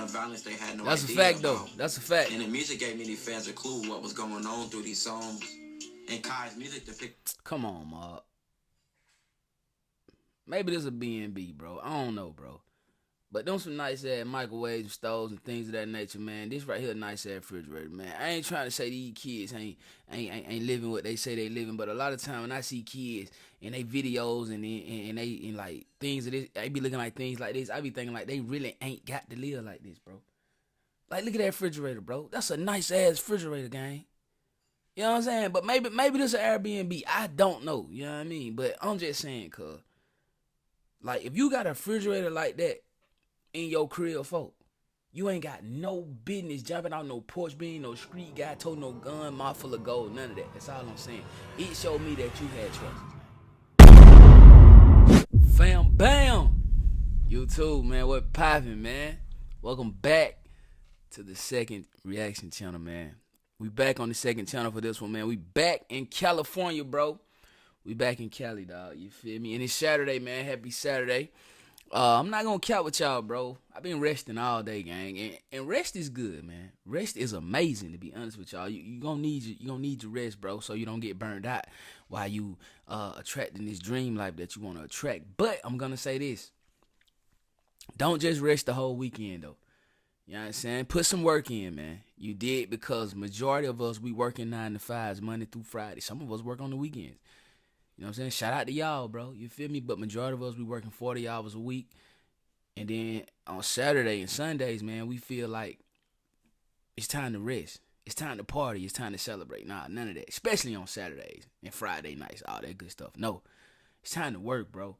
of violence they had no That's idea a fact, about. though. That's a fact. And the music gave many fans a clue what was going on through these songs. And Kai's music depicted. Come on, Mark. Maybe this a B&B, bro. I don't know, bro. But them some nice ass microwaves, stoves, and things of that nature, man. This right here, nice ass refrigerator, man. I ain't trying to say these kids ain't living what they say they living, but a lot of time when I see kids and they videos and like things of this, I be looking like things like this. I be thinking like they really ain't got to live like this, bro. Like look at that refrigerator, bro. That's a nice ass refrigerator, gang. You know what I'm saying? But maybe this is an Airbnb. I don't know. You know what I mean? But I'm just saying, cuz like if you got a refrigerator like that in your crib, folk, you ain't got no business jumping out no porch, being no street guy, told no gun, mouth full of gold, none of that. That's all I'm saying. It showed me that you had trust. Fam bam! You too, man. What poppin', man? Welcome back to the second reaction channel, man. We back on the second channel for this one, man. We back in California, bro. We back in Cali, dog. You feel me? And it's Saturday, man. Happy Saturday. I'm not gonna count with y'all, bro. I've been resting all day, gang, and rest is good, man. Rest is amazing, to be honest with y'all. You gonna need your rest, bro, so you don't get burned out while you attracting this dream life that you want to attract. But I'm gonna say this: don't just rest the whole weekend, though. You know what I'm saying? Put some work in, man. You did, because majority of us, we working 9 to 5s Monday through Friday. Some of us work on the weekends. You know what I'm saying? Shout out to y'all, bro. You feel me? But majority of us, we working 40 hours a week. And then on Saturday and Sundays, man, we feel like it's time to rest. It's time to party. It's time to celebrate. Nah, none of that. Especially on Saturdays and Friday nights, all that good stuff. No, it's time to work, bro.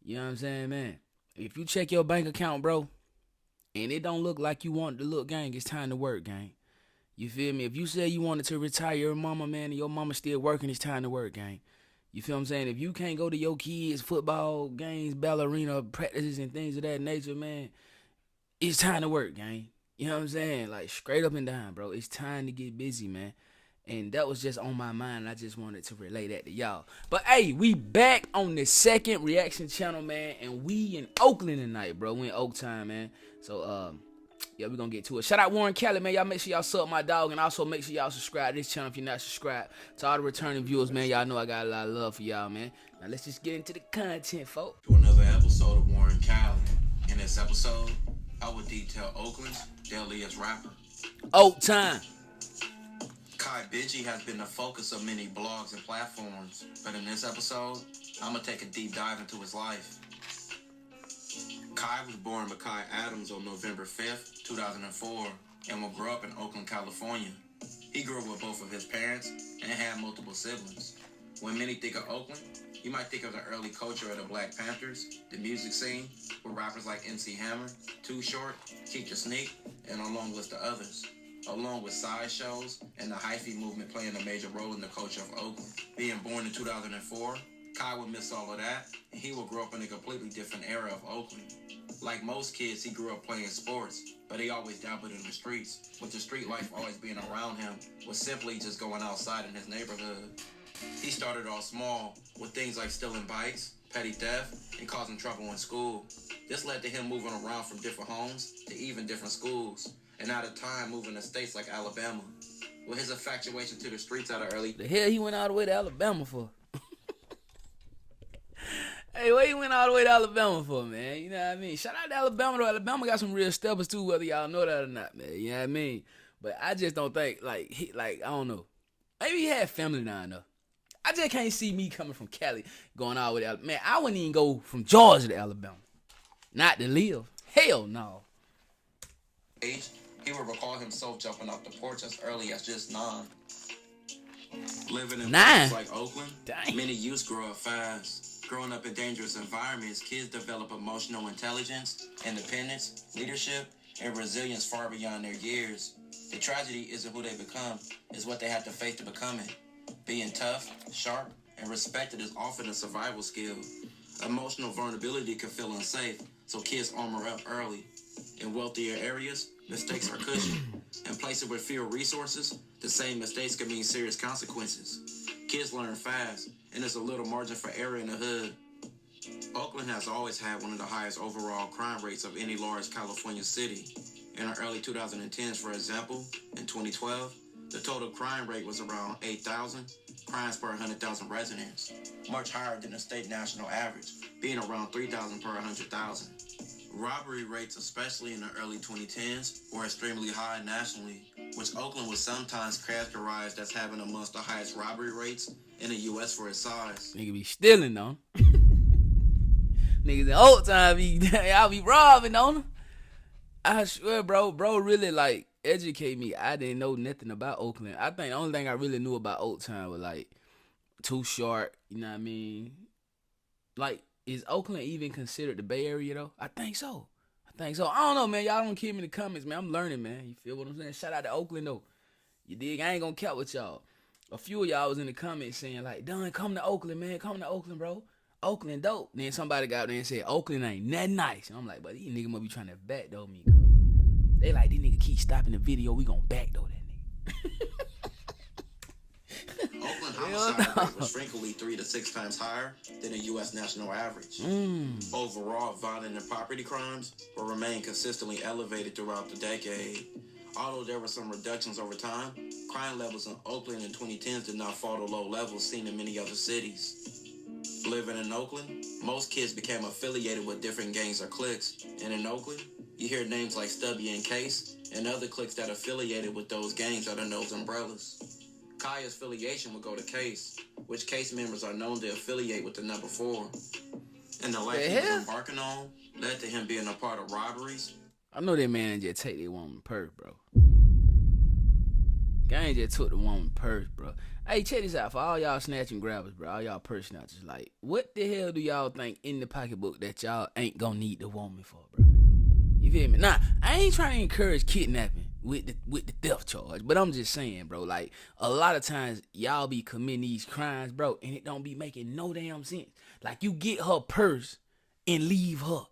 You know what I'm saying, man? If you check your bank account, bro, and it don't look like you want it to look, gang, it's time to work, gang. You feel me? If you say you wanted to retire your mama, man, and your mama still working, it's time to work, gang. You feel what I'm saying? If you can't go to your kids' football games, ballerina practices, and things of that nature, man, it's time to work, gang. You know what I'm saying? Like, straight up and down, bro. It's time to get busy, man. And that was just on my mind, and I just wanted to relay that to y'all. But, hey, we back on the second reaction channel, man, and we in Oakland tonight, bro. We in Oak time, man. So, yeah, we're going to get to it. Shout out Warren Kelly, man. Y'all make sure y'all sub my dog. And also make sure y'all subscribe to this channel if you're not subscribed. To all the returning viewers, man, y'all know I got a lot of love for y'all, man. Now, let's just get into the content, folks. To another episode of Warren Kelly. In this episode, I will detail Oakland's deadliest rapper. Oak time. CHAIBENJI has been the focus of many blogs and platforms. But in this episode, I'm going to take a deep dive into his life. Kai was born Makai Adams on November 5th, 2004, and will grow up in Oakland, California. He grew up with both of his parents and had multiple siblings. When many think of Oakland, you might think of the early culture of the Black Panthers, the music scene, with rappers like MC Hammer, Too Short, Keep Your Sneak, and a long list of others, along with side shows and the hyphy movement playing a major role in the culture of Oakland. Being born in 2004, Kai would miss all of that, and he will grow up in a completely different era of Oakland. Like most kids, he grew up playing sports, but he always dabbled in the streets, with the street life always being around him, was simply just going outside in his neighborhood. He started off small, with things like stealing bikes, petty theft, and causing trouble in school. This led to him moving around from different homes to even different schools, and at a time moving to states like Alabama. With his infatuation to the streets at an early... The hell he went all the way to Alabama for? Hey, what he went all the way to Alabama for, man? You know what I mean? Shout out to Alabama, though. Alabama got some real steppers, too, whether y'all know that or not, man. You know what I mean? But I just don't think, like, I don't know. Maybe he had family down there. I just can't see me coming from Cali going all the way to Alabama. Man, I wouldn't even go from Georgia to Alabama. Not to live. Hell no. He would recall himself jumping off the porch as early as just 9. Living in places like Oakland, Dang. Many youths grow up fast. Growing up in dangerous environments, kids develop emotional intelligence, independence, leadership, and resilience far beyond their years. The tragedy isn't who they become, it's what they have to face to become it. Being tough, sharp, and respected is often a survival skill. Emotional vulnerability can feel unsafe, so kids armor up early. In wealthier areas, mistakes are cushioned. In places with fewer resources, the same mistakes can mean serious consequences. Kids learn fast, and there's a little margin for error in the hood. Oakland has always had one of the highest overall crime rates of any large California city. In the early 2010s, for example, in 2012, the total crime rate was around 8,000 crimes per 100,000 residents, much higher than the state national average, being around 3,000 per 100,000. Robbery rates, especially in the early 2010s, were extremely high nationally, which Oakland was sometimes characterized as having amongst the highest robbery rates in the U.S. for its size. Nigga be stealing on. Niggas in old time y'all be robbing on them. I swear, bro really like educate me. I didn't know nothing about Oakland. I think the only thing I really knew about Old Town was like Too Short, you know what I mean? Like, is Oakland even considered the Bay Area though? I think so. I don't know, man. Y'all don't keep me in the comments, man. I'm learning, man. You feel what I'm saying? Shout out to Oakland though. You dig? I ain't gonna count with y'all. A few of y'all was in the comments saying like, "Done, come to Oakland, man. Come to Oakland, bro. Oakland dope." Then somebody got there and said Oakland ain't nothing nice. And I'm like, but these niggas must be trying to backdoor me. Cause they like, this nigga keep stopping the video. We gonna backdoor that nigga. Oakland homicide rate was frequently 3 to 6 times higher than the U.S. national average. Overall, violent and property crimes will remain consistently elevated throughout the decade. Although there were some reductions over time, crime levels in Oakland in 2010s did not fall to low levels seen in many other cities. Living in Oakland, most kids became affiliated with different gangs or cliques, and in Oakland, you hear names like Stubby and Case, and other cliques that affiliated with those gangs under those umbrellas. Kaya's affiliation would go to Case, which Case members are known to affiliate with the number 4. And the life he was embarking on led to him being a part of robberies. I know that man just take that woman purse, bro. Gang just took the woman purse, bro. Hey, check this out. For all y'all snatching grabbers, bro, all y'all purse snatchers, like, what the hell do y'all think in the pocketbook that y'all ain't gonna need the woman for, bro? You feel me? Nah, I ain't trying to encourage kidnapping with the theft charge, but I'm just saying, bro, like, a lot of times y'all be committing these crimes, bro, and it don't be making no damn sense. Like, you get her purse and leave her.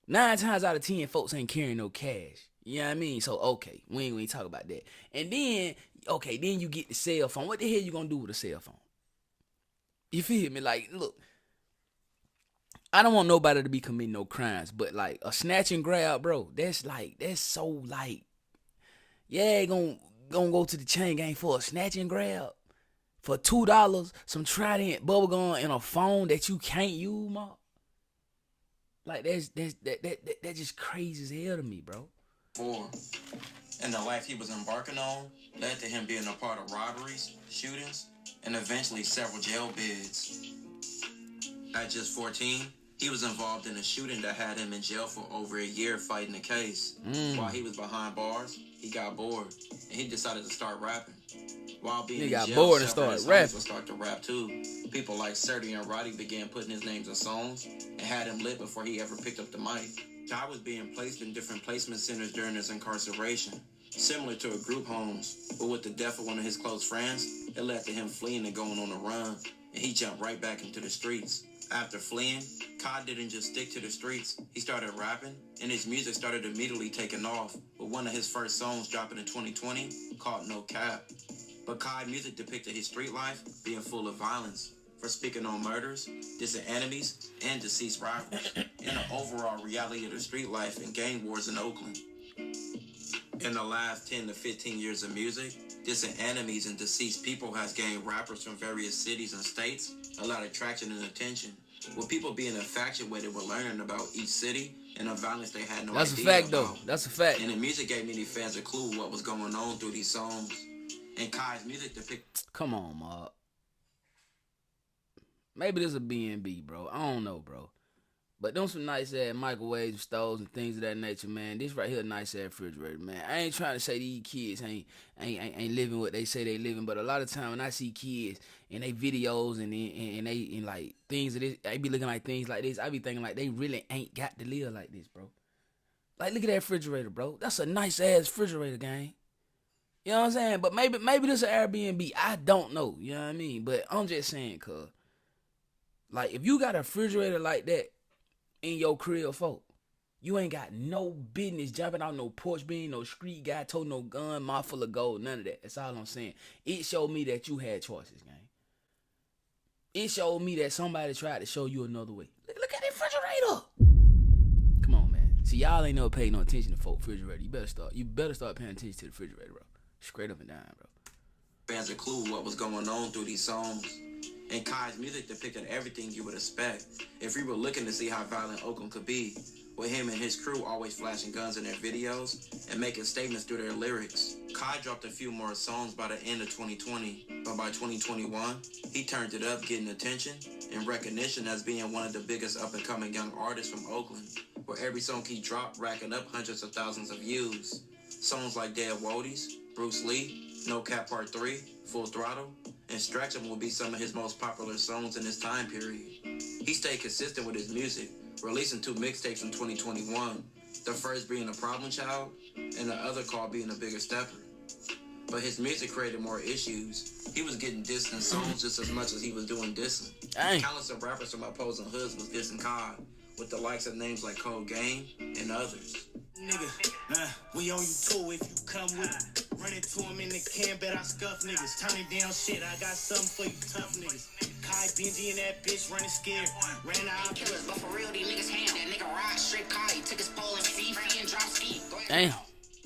9 times out of 10, folks ain't carrying no cash. You know what I mean? So, okay, we ain't talk about that. And then, okay, then you get the cell phone. What the hell you gonna do with a cell phone? You feel me? Like, look, I don't want nobody to be committing no crimes, but like a snatch and grab, bro, that's so like, yeah, gonna go to the chain gang for a snatch and grab for $2, some Trident bubblegum and a phone that you can't use, ma. Like, that's just crazy as hell to me, bro. 4. And the life he was embarking on led to him being a part of robberies, shootings, and eventually several jail bids. At just 14, he was involved in a shooting that had him in jail for over a year fighting the case. While he was behind bars, he got bored, and he decided to start rapping. While being in jail, bored and started rapping. Would start to rap too. People like Serty and Roddy began putting his names in songs and had him lit before he ever picked up the mic. Kai was being placed in different placement centers during his incarceration, similar to a group homes, but with the death of one of his close friends, it led to him fleeing and going on a run, and he jumped right back into the streets. After fleeing, Kai didn't just stick to the streets. He started rapping, and his music started immediately taking off, with one of his first songs dropping in 2020 called No Cap. But Kai's music depicted his street life being full of violence, for speaking on murders, dissing enemies, and deceased rivals, and the overall reality of the street life and gang wars in Oakland. In the last 10 to 15 years of music, dissing enemies and deceased people has gained rappers from various cities and states a lot of traction and attention, with people being infatuated with learning about each city and the violence they had no idea about. That's a fact, though. That's a fact. And the music gave many fans a clue what was going on through these songs. And Kai's music depicts... Come on, Mark. Maybe this is a B&B, bro. I don't know, bro. But them some nice ass microwaves, stoves, and things of that nature, man. This right here, nice ass refrigerator, man. I ain't trying to say these kids ain't living what they say they living, but a lot of time when I see kids and they videos and they like things of this, they be looking like things like this. I be thinking like they really ain't got to live like this, bro. Like, look at that refrigerator, bro. That's a nice ass refrigerator, gang. You know what I'm saying? But maybe this is an Airbnb. I don't know. You know what I mean? But I'm just saying, cuz, like, if you got a refrigerator like that in your crib, folk, you ain't got no business jumping out no porch being no street guy, told no gun, mouth full of gold, none of that. That's all I'm saying. It showed me that you had choices, gang. It showed me that somebody tried to show you another way. Look at the refrigerator. Come on, man. See, See, y'all ain't never paid no attention to folk refrigerator. You better start paying attention to the refrigerator, bro. Straight up and down, bro. Fans a clue what was going on through these songs. And Kai's music depicted everything you would expect if you were looking to see how violent Oakland could be, with him and his crew always flashing guns in their videos and making statements through their lyrics. Kai dropped a few more songs by the end of 2020, but by 2021, he turned it up, getting attention and recognition as being one of the biggest up-and-coming young artists from Oakland, where every song he dropped racking up hundreds of thousands of views. Songs like Dead Woadies, Bruce Lee, No Cap Part 3, Full Throttle, and Stretch 'Em will be some of his most popular songs in this time period. He stayed consistent with his music, releasing 2 mixtapes in 2021, the first being A Problem Child, and the other called Being a Bigger Stepper. But his music created more issues. He was getting dissed in songs just as much as he was doing dissing. Countless of rappers from opposing hoods was dissing Kai, with the likes of names like Cold Game and others. Nigga, we on you too if you come with it. Run into him in the can, bet I scuff niggas. Turning down shit, I got something for you tough niggas. CHAIBENJI and that bitch running scared. Ran out killers, but for real, these niggas ham. That nigga ride straight Kai, took his pole and Fifi and drop ski. Damn.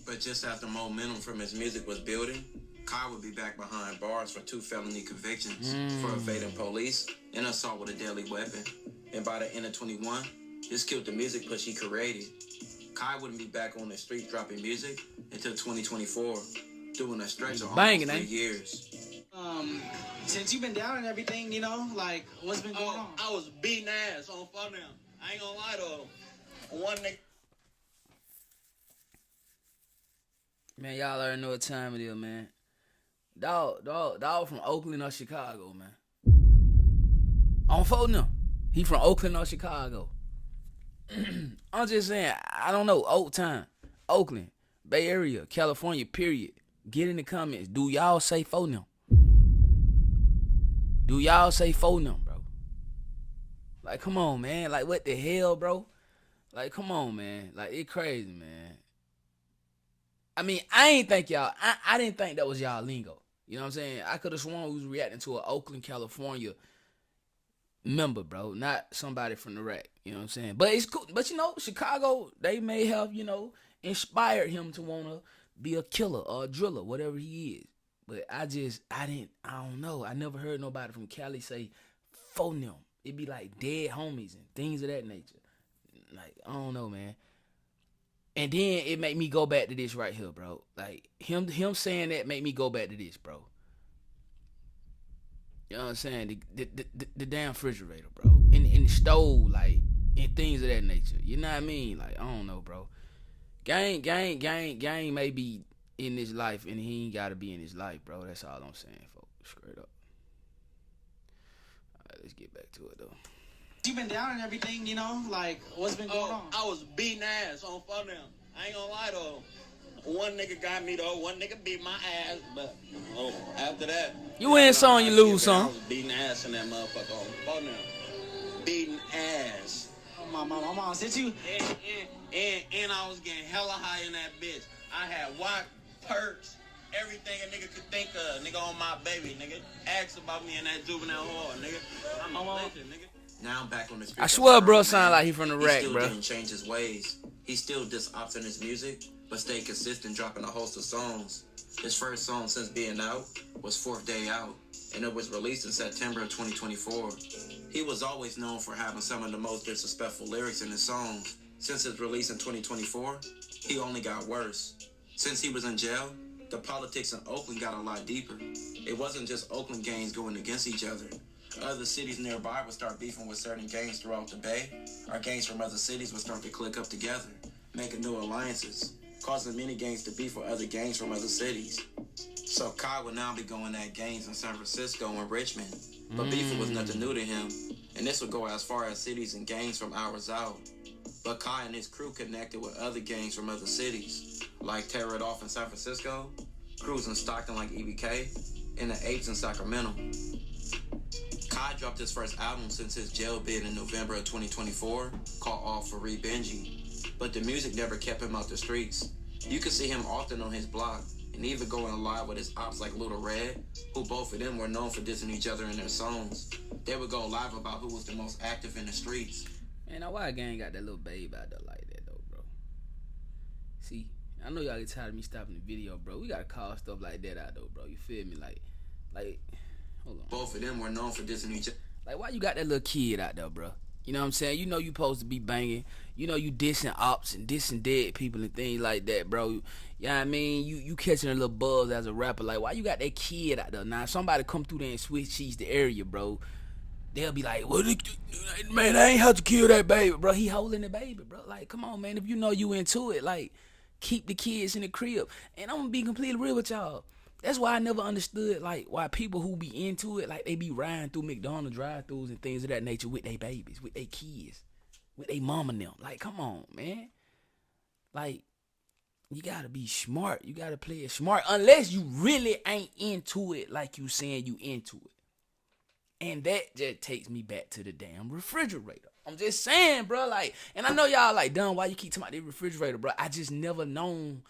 But just after momentum from his music was building, Kai would be back behind bars for 2 felony convictions for evading police and assault with a deadly weapon. And by the end of 21, this killed the music push he created. Kai wouldn't be back on the street dropping music until 2024, doing a stretch of almost 3 years. Since you've been down and everything, you know, like, what's been going on? I was beating ass on phone now. I ain't gonna lie though. One nigga. Man, y'all already know what time it is, man. Dog from Oakland or Chicago, man. On phone now. He from Oakland or Chicago. I'm just saying, I don't know, old time, Oakland, Bay Area, California, period. Get in the comments. Do y'all say phone them? Do y'all say phone them, bro? Like, come on, man. Like, what the hell, bro? Like, come on, man. Like, it crazy, man. I mean, I didn't think that was y'all lingo. You know what I'm saying? I could have sworn we was reacting to an Oakland, California member, bro, not somebody from the rack. You know what I'm saying? But it's cool. But you know, Chicago, they may have, you know, inspired him to wanna be a killer or a driller, whatever he is. But I don't know. I never heard nobody from Cali say phone them. It'd be like dead homies and things of that nature. Like, I don't know, man. And then it made me go back to this right here, bro. Like, him saying that made me go back to this, bro. You know what I'm saying? The damn refrigerator, bro. In the stove, like, and things of that nature. You know what I mean? Like, I don't know, bro. Gang may be in this life, and he ain't gotta be in his life, bro. That's all I'm saying, folks. Straight up. All right, let's get back to it, though. You've been down and everything, you know, like, what's been going on? I was beating ass on phone now. I ain't gonna lie though. One nigga got me though. One nigga beat my ass, but after that, you win some, you lose some. I was beating ass in that motherfucker on phone now. Beating ass. My mom said you. And I was getting hella high in that bitch. I had walk, perks, everything a nigga could think of. Nigga on my baby, nigga. Ask about me in that juvenile hall, nigga. I'm a legend, nigga. Now I'm back on the street. I swear, bro, sound like he from the rack, bro. He still didn't change his ways. He still diss ops in his music, but stayed consistent, dropping a host of songs. His first song since being out was 4th Day Out, and it was released in September of 2024. He was always known for having some of the most disrespectful lyrics in his songs. Since his release in 2024, he only got worse. Since he was in jail, the politics in Oakland got a lot deeper. It wasn't just Oakland gangs going against each other. Other cities nearby would start beefing with certain gangs throughout the Bay, or gangs from other cities would start to click up together, making new alliances, causing many gangs to beef with other gangs from other cities. So Kai would now be going at gangs in San Francisco and Richmond, but beefing was nothing new to him, and this would go as far as cities and gangs from hours out. But Kai and his crew connected with other gangs from other cities, like Tear It Off in San Francisco, crews in Stockton like EBK, and the Apes in Sacramento. Kai dropped his first album since his jail bid in November of 2024, called All for CRIPS, but the music never kept him out the streets. You could see him often on his block, and even going live with his ops like Little Red, who both of them were known for dissing each other in their songs. They would go live about who was the most active in the streets. Man, now why a gang got that little babe out there like that, though, bro? See, I know y'all get tired of me stopping the video, bro. We gotta call stuff like that out though, bro. You feel me? Like, hold on. Both of them were known for dissing each other. Like, why you got that little kid out there, bro? You know what I'm saying? You know you supposed to be banging. You know you dissing ops and dissing dead people and things like that, bro. You know what I mean? You catching a little buzz as a rapper. Like, why you got that kid out there? Now, if somebody come through there and switch cheese the area, bro, they'll be like, well, man, I ain't have to kill that baby, bro. He holding the baby, bro. Like, come on, man. If you know you into it, like, keep the kids in the crib. And I'm gonna be completely real with y'all. That's why I never understood, like, why people who be into it, like, they be riding through McDonald's drive-thrus and things of that nature with their babies, with their kids, with their mama and them. Like, come on, man. Like, you gotta be smart. You gotta play it smart, unless you really ain't into it like you saying you into it. And that just takes me back to the damn refrigerator. I'm just saying, bro, like, and I know y'all like, dumb, why you keep talking about the refrigerator, bro? I just never known,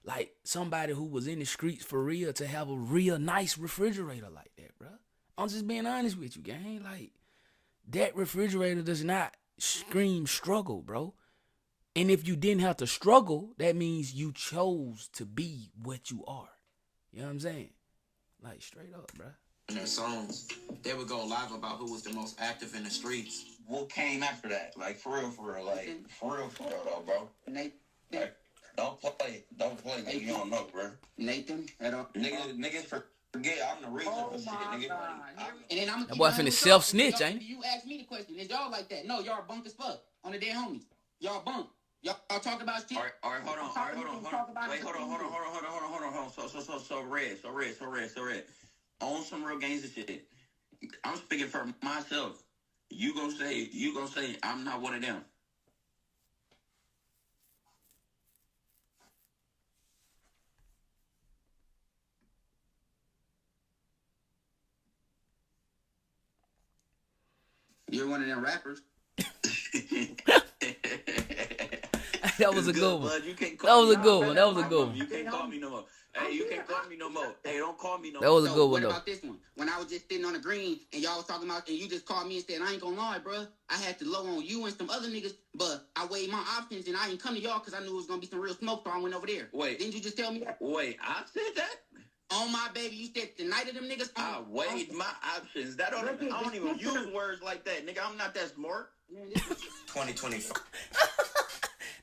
like, somebody who was in the streets for real to have a real nice refrigerator like that, bro. I'm just being honest with you, gang. Like, that refrigerator does not scream struggle, bro. And if you didn't have to struggle, that means you chose to be what you are. You know what I'm saying? Like, straight up, bro. In their songs, they would go live about who was the most active in the streets. What came after that? Like, for real, like, for real, though, bro. Like, don't play, like you don't know, bro. Nathan, at all. Niggas forget I'm the reason for shit, nigga. And then I'm That boy finna self-snitch, ain't he? You asked me the question. Is y'all like that? No, y'all bunk as fuck on the dead homies. Y'all bunk. Y'all talk about shit. All right, hold on. Wait, hold on. So red. On some real gangster shit. I'm speaking for myself. You gonna say I'm not one of them. You're one of them rappers. That was a good one. You can't That was a good one. That was a good one. You can't call me no more. Hey, you can't call me no more. Hey, don't call me no more. That was a good one, What though. about this one? When I was just sitting on the green and y'all was talking about, and you just called me and said, I ain't gonna lie, bro. I had to low on you and some other niggas, but I weighed my options and I didn't come to y'all because I knew it was gonna be some real smoke, so I went over there. Wait. Didn't you just tell me that? Wait, I said that? On my baby, you said the night of them niggas. I weighed my options. I don't even use words like that, nigga. I'm not that smart. 2024.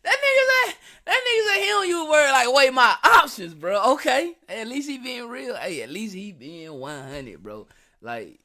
That nigga said he don't use word like weigh my options, bro. Okay. Hey, at least he being real. Hey, at least he being 100, bro. Like,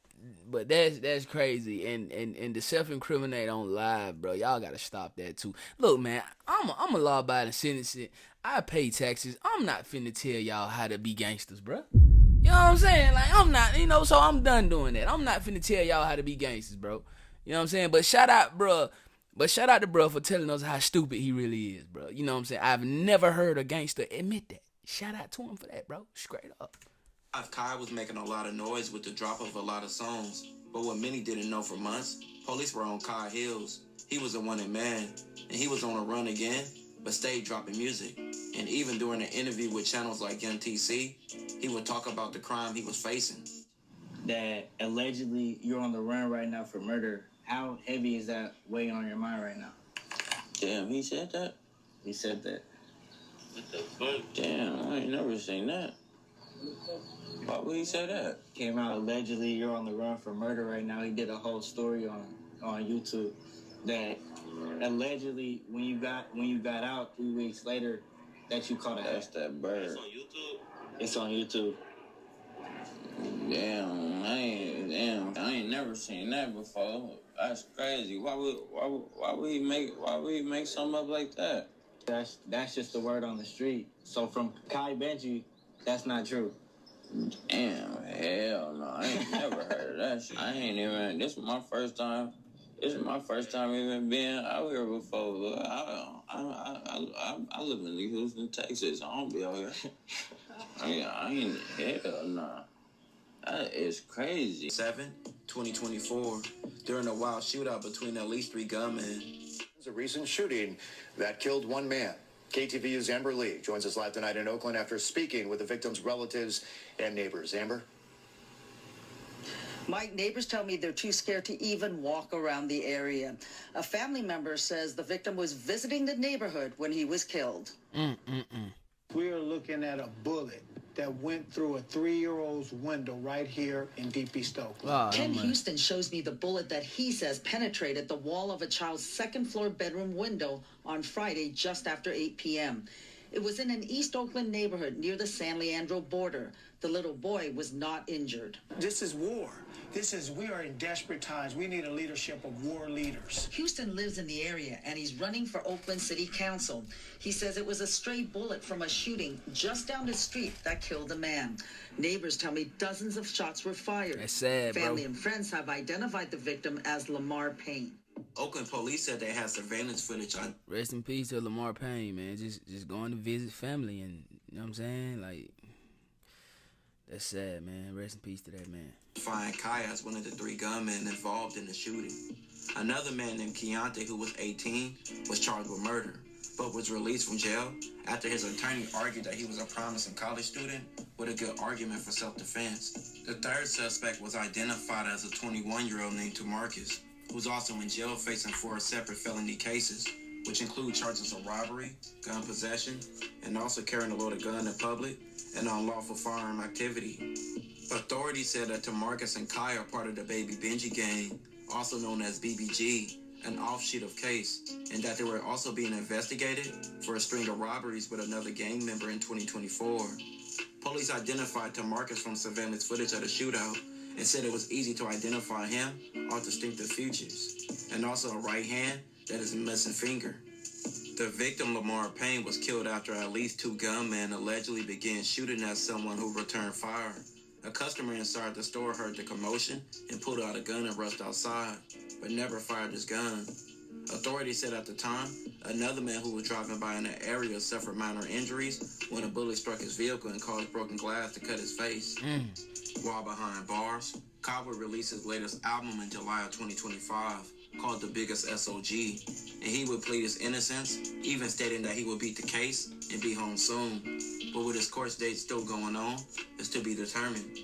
but that's crazy. And the self-incriminate on live, bro. Y'all gotta stop that too. Look, man, I'm a law-abiding citizen. I pay taxes. I'm not finna tell y'all how to be gangsters, bro. You know what I'm saying? Like, I'm not, so I'm done doing that. I'm not finna tell y'all how to be gangsters, bro. You know what I'm saying? But shout out, bro. But shout out to bro for telling us how stupid he really is, bro. You know what I'm saying? I've never heard a gangster admit that. Shout out to him for that, bro. Straight up. Kai was making a lot of noise with the drop of a lot of songs. But what many didn't know for months, police were on Kai heels. He was a wanted man, and he was on a run again, but stayed dropping music. And even during an interview with channels like Young TC, he would talk about the crime he was facing. That allegedly you're on the run right now for murder. How heavy is that weighing on your mind right now? Damn, he said that? He said that. What the fuck? Damn, I ain't never seen that. Why would he say that? Came out allegedly you're on the run for murder right now. He did a whole story on YouTube that allegedly when you got out 3 weeks later that you caught a That's that bird. It's on YouTube? It's on YouTube. Damn, I ain't never seen that before. That's crazy. Why would he make something up like that? That's just the word on the street. So from CHAIBENJI, that's not true. Damn, hell no. I ain't never heard of that shit. This is my first time even being out here before. I live in Houston, Texas. I don't be out here. I ain't, hell nah. That is crazy. 2024, during a wild shootout between at least 3 gunmen. A recent shooting that killed one man. KTVU's Amber Lee joins us live tonight in Oakland after speaking with the victim's relatives and neighbors. Amber? Mike, neighbors tell me they're too scared to even walk around the area. A family member says the victim was visiting the neighborhood when he was killed. We are looking at a bullet that went through a 3-year-old's window right here in deep East Oakland. Ken Houston shows me the bullet that he says penetrated the wall of a child's second-floor bedroom window on Friday just after 8 p.m. It was in an East Oakland neighborhood near the San Leandro border. The little boy was not injured. This is war. We are in desperate times. We need a leadership of war leaders. Houston lives in the area, and he's running for Oakland City Council. He says it was a stray bullet from a shooting just down the street that killed a man. Neighbors tell me dozens of shots were fired. That's sad, bro. Family and friends have identified the victim as Lamar Payne. Oakland police said they had surveillance footage on. Rest in peace to Lamar Payne, man. Just going to visit family, and you know what I'm saying? Like, that's sad, man. Rest in peace to that man. Find Kai as one of the 3 gunmen involved in the shooting. Another man named Keontae, who was 18, was charged with murder, but was released from jail after his attorney argued that he was a promising college student with a good argument for self-defense. The third suspect was identified as a 21-year-old named Tamarcus, who's also in jail facing 4 separate felony cases, which include charges of robbery, gun possession, and also carrying a loaded gun in public and unlawful firearm activity. Authorities said that Tamarcus and Kai are part of the Baby Benji gang, also known as BBG, an offshoot of Case, and that they were also being investigated for a string of robberies with another gang member in 2024. Police identified Tamarcus from surveillance footage of the shootout and said it was easy to identify him off distinctive features, and also a right hand that is a missing finger. The victim, Lamar Payne, was killed after at least 2 gunmen allegedly began shooting at someone who returned fire. A customer inside the store heard the commotion and pulled out a gun and rushed outside, but never fired his gun. Authorities said at the time, another man who was driving by in the area suffered minor injuries when a bullet struck his vehicle and caused broken glass to cut his face. While behind bars, Kai would release his latest album in July of 2025, called The Biggest SOG, and he would plead his innocence, even stating that he would beat the case and be home soon. But with his court date still going on, it's to be determined.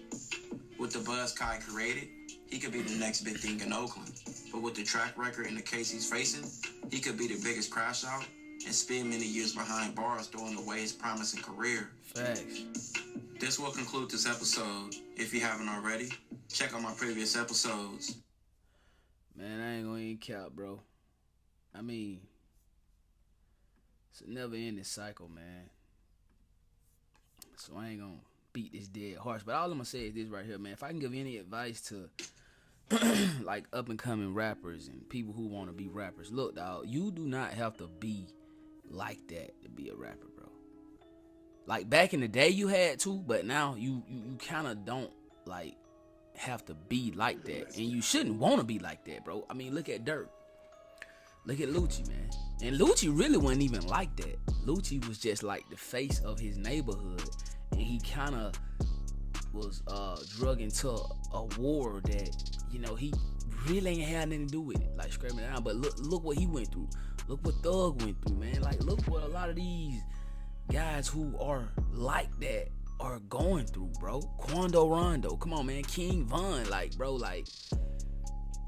With the buzz Kai created, he could be the next big thing in Oakland. But with the track record and the case he's facing, he could be the biggest crash out and spend many years behind bars throwing away his promising career. Facts. This will conclude this episode. If you haven't already, check out my previous episodes. Man, I ain't gonna even count, bro. I mean, it's a never-ending cycle, man. So I ain't gonna beat this dead horse. But all I'm gonna say is this right here, man. If I can give any advice to like up-and-coming rappers and people who want to be rappers, look, dog, you do not have to be like that to be a rapper, bro. Like back in the day you had to, but now you kind of don't like have to be like that, and you shouldn't want to be like that, bro. I mean, look at Dirk, look at Lucci, man. And Lucci really wasn't even like that. Lucci was just like the face of his neighborhood, and he kind of was drug into a war that, you know, he really ain't had nothing to do with it, like screaming down. But look what he went through. Look what Thug went through, man. Like, look what a lot of these guys who are like that are going through, bro. Quando Rondo, come on, man. King Von, like, bro, like.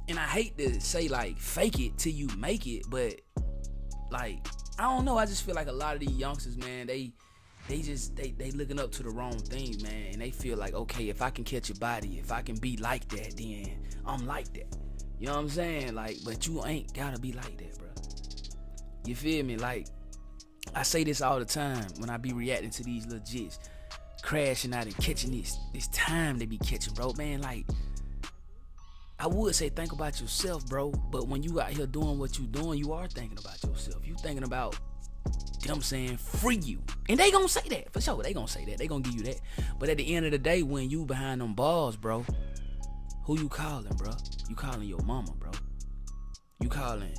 And I hate to say, like, fake it till you make it, but, like, I don't know. I just feel like a lot of these youngsters, man, they looking up to the wrong things, man. And they feel like, okay, if I can catch a body, if I can be like that, then I'm like that. You know what I'm saying? Like, but you ain't gotta be like that, bro. You feel me? Like, I say this all the time when I be reacting to these legits crashing out and catching this time they be catching, bro. Man, like, I would say think about yourself, bro. But when you out here doing what you doing, you are thinking about yourself. You thinking about them saying free you. And they gonna say that, for sure. They gonna say that. They gonna give you that. But at the end of the day, when you behind them balls, bro, who you calling, bro? You calling your mama, bro. You calling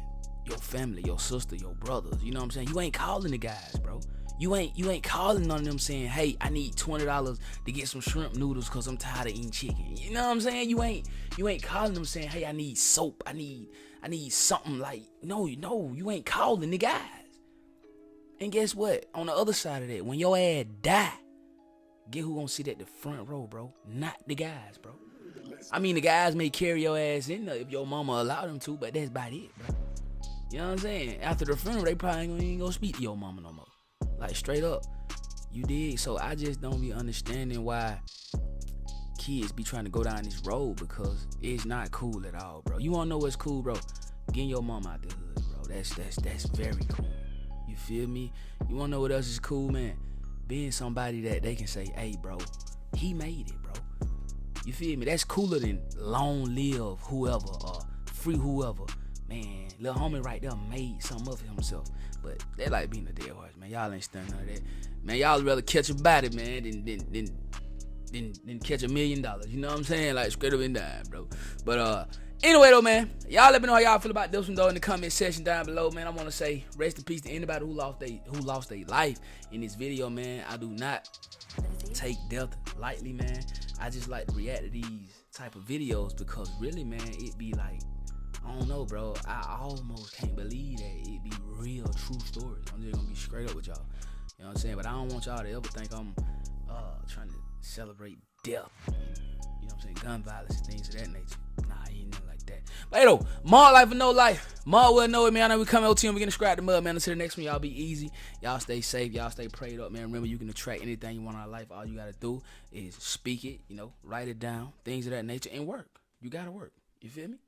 your family, your sister, your brothers. You know what I'm saying? You ain't calling the guys, bro. You ain't calling none of them saying, hey, I need $20 to get some shrimp noodles because I'm tired of eating chicken. You know what I'm saying? You ain't calling them saying, hey, I need soap. I need something like, no, you ain't calling the guys. And guess what? On the other side of that, when your ass die, get who gonna sit at the front row, bro? Not the guys, bro. I mean, the guys may carry your ass in there if your mama allow them to, but that's about it, bro. You know what I'm saying? After the funeral, they probably ain't gonna speak to your mama no more. Like, straight up. You dig? So I just don't be understanding why kids be trying to go down this road, because it's not cool at all, bro. You wanna know what's cool, bro? Getting your mama out the hood, bro. That's very cool. You feel me? You wanna know what else is cool, man? Being somebody that they can say, hey, bro, he made it, bro. You feel me? That's cooler than long live whoever or free whoever. Man, little homie right there made something of himself. But they like being a dead horse, man. Y'all ain't studying none of that. Man, y'all rather catch a body, man, than catch $1 million. You know what I'm saying? Like, straight up and down, bro. But anyway, though, man, y'all let me know how y'all feel about this one, though, in the comment section down below, man. I want to say rest in peace to anybody who lost their life in this video, man. I do not take death lightly, man. I just like to react to these type of videos because really, man, it be like, I don't know, bro. I almost can't believe that it be real, true stories. I'm just gonna be straight up with y'all. You know what I'm saying? But I don't want y'all to ever think I'm trying to celebrate death. You know what I'm saying? Gun violence and things of that nature. Nah, ain't nothing like that. But hey, though, more life or no life. More will know it, man. I know we coming over to you and we getting subscribed to Mud, man. Until the next one, y'all be easy. Y'all stay safe. Y'all stay prayed up, man. Remember, you can attract anything you want out of life. All you gotta do is speak it, you know, write it down, things of that nature, and work. You gotta work. You feel me?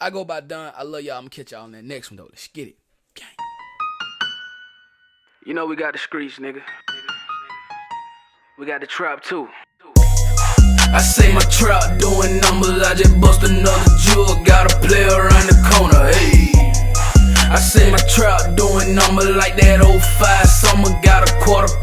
I go by done. I love y'all. I'm gonna catch y'all on that next one, though. Let's get it. Gang. You know we got the streets, nigga. We got the trap, too. I say my trap doing numbers. I just bust another jewel. Got a player around the corner, hey. I say my trap doing numbers like that 05 summer. Got a quarter